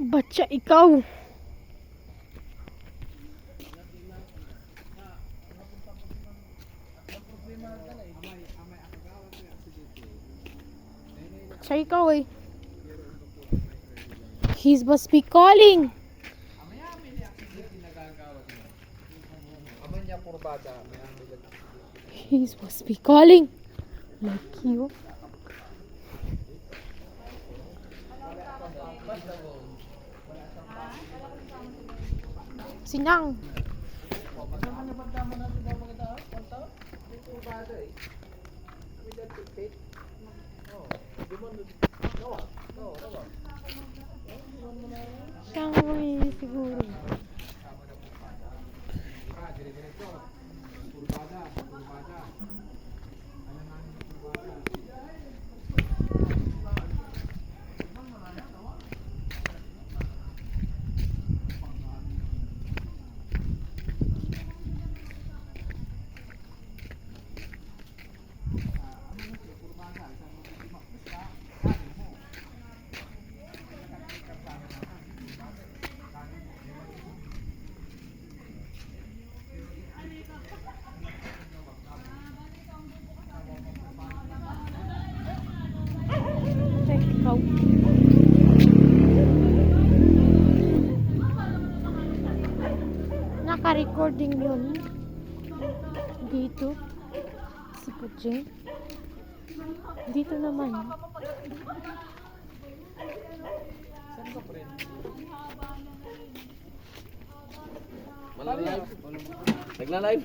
Batya, ikaw. Batya, ikaw eh. He must be calling. He must be calling. Like you. Sinang. Siyang siguro. Ikaw. Naka-recording yun. Dito. Si Puching. Dito naman. Malalive. Nagla-live.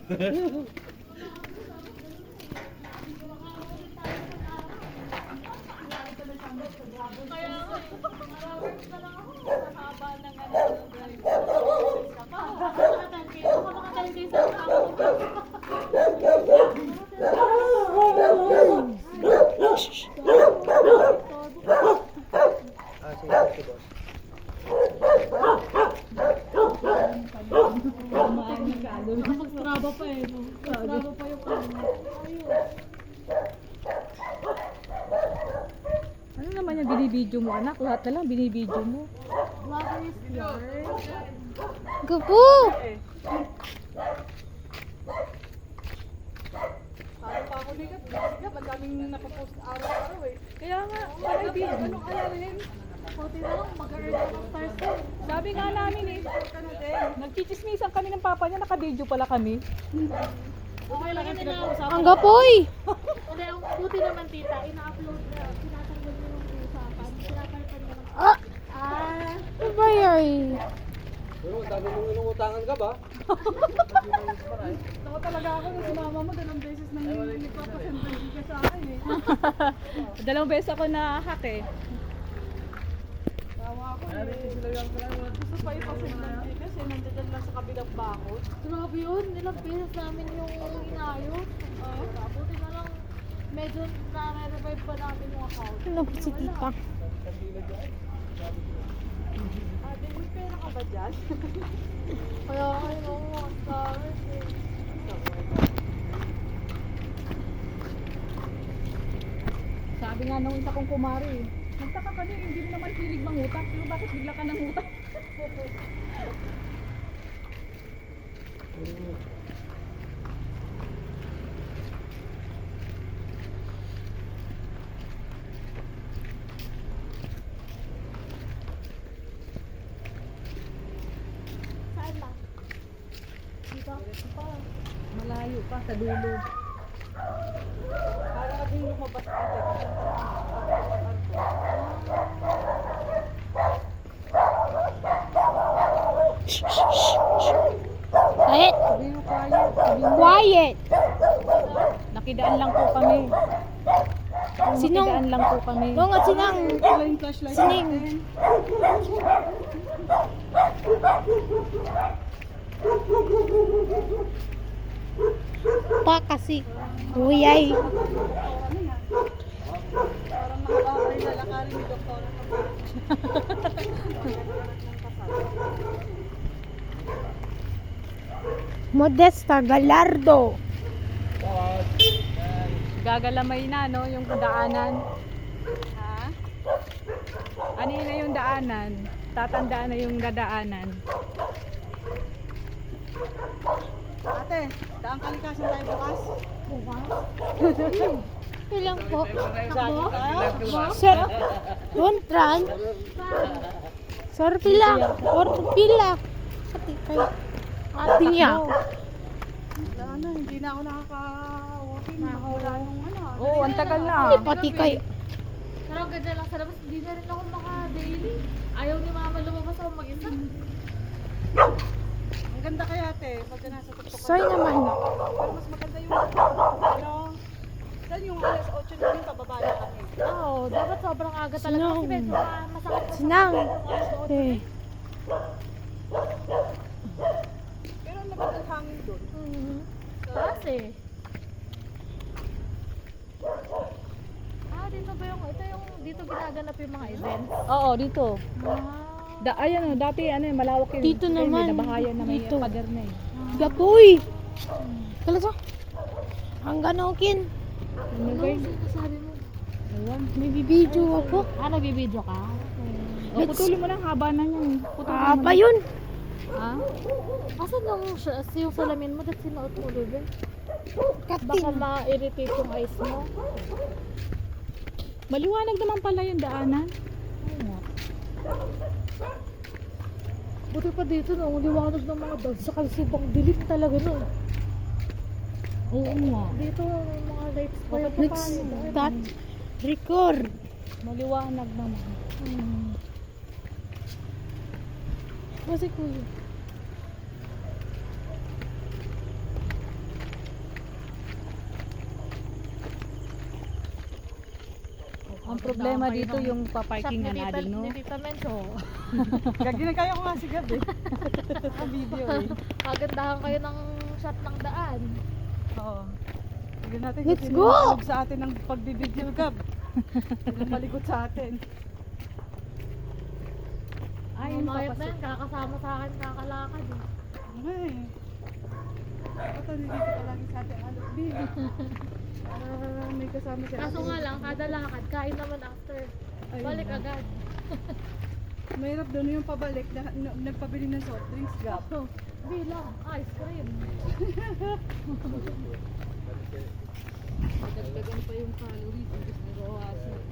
Magtraba pa eh. Magtraba pa yung ano naman yung binibidyo mo, anak? Lahat na lang binibidyo mo. What is yours? Gapo! Parang pa ako ligat. Madaming napapost araw-araw eh. Kaya nga, parang di, anong alarin? Puti na lang, mag-earn ako ng stars eh. Sabi nga namin eh, nagchichismisan kami ng papa niya, naka-video pala kami. Okay lang yung pinag-uusapan. Ang gapoy! Hindi, ang buti naman tita, ina-upload na, tinatanggal mo yung usapan. Pinapalitan mo lang. Ah! Ah! Ano ba yun? Pero dami mong inuutangan ka ba? Naku talaga ako na si mama mo, dalawang beses na nagpapasend ka sa akin eh. Dalawang beses ako na-hack eh. Tawa ako eh. Gusto pa ipasend ng kasi nandiyan lang sa kabilang bakod. Grabe yun, ilang beses namin yung inayos. Buti na lang, medyo na-revive pa namin yung account. Ano po si tita? Ate, may pera ka ba dyan? Kaya kayo mga stars eh. Sabi nga nung isa kong kumari, nagtaka ka din, hindi mo naman hilig mangutang. Pero bakit bigla ka nangutang? Saan ba? Dito? Pa. Malayo pa sa dulo. Para ka din lumabas ate. Quiet! Sabi mo quiet. Quiet! Nakidaan lang po kami. Makigaan lang po kami. Oo nga, sinang. Wala yung flashlight Sining. natin. Pa kasi. Uyay. Ano yan? Parang mahaba rin lalakarin ni Doktor. Modesta Galardo. Gagalamay na, no? Yung daanan. Ha? Ano yun na yung daanan? Tatandaan na yung dadaanan. Ate, daang kalikasan tayo bukas. Ilang po? Ako? Sir, Dontran. Sir, pila. Orto pila. Ati kayo. Ati niya. Wala na, hindi na ako nakaka-walking. Wala nung ano. Oo, ang tagal na. Pati kayo. Pero ang ganda lang sa labas, hindi na rin ako maka-daily. Ayaw ni mama lumabas ako mag-isa. Ang ganda kaya ate, pagka nasa tuktok. Soy naman. Pero mas maganda yung ano. Saan yung alas 8 na yung pababa na kami. Oo, dapat sobrang aga talaga Sinong? kasi medyo masakit pa Sinang. Eh. Pero ang magandang hangin doon. Kasi. Dito ba yung, ito yung, dito ginaganap yung mga events. Oo, dito. Ah, Ayan, dati ano, malawak yun. Dito Ayun, naman. may nabahayan na may Dito. pader na eh. Gapoy. Kalasa. Ang ganokin. Ano ba yun? sabi mo. Ewan. May bibidyo ako. Nagbibideo ka? O, putulin mo lang, haba na yan. Putulin mo Pa na. yun. Ha? Asan yung salamin mo? Dahil sinuot mo, Ruben? Baka Kating. ma-irritate yung eyes mo. Maliwanag naman pala yung daanan. Buti pa dito, no? Liwanag ng mga dog. Sa kalsibang dilim talaga, no? Oo nga. Dito, yung mga lights pa yun. Next start. Record. Maliwanag naman. Kasi kuya. Ang problema dito yung paparkingan natin, no? Ni Tita Mencho. Ginagaya ko nga si Gab eh. Sa video eh. Kagandahan kayo ng shot ng daan. Oo. Tignan natin Let's kung go! sino ang sa atin ng pagbibideo Gab. Sino malikot sa atin. Ay, Yung yung mayat na papasok. yan, kakasama sa akin, kakalakad eh. Ay. Ito, nandito palagi sa atin. Alas B. May kasama si Kaso ate. nga lang, kada lakad, kain naman after. Ayun Balik na. agad. Mahirap doon yung pabalik. Nagpabili ng soft drinks Gab. Bilang, ice cream. Dagdagan pa yung calories. Gusto ni Rojas.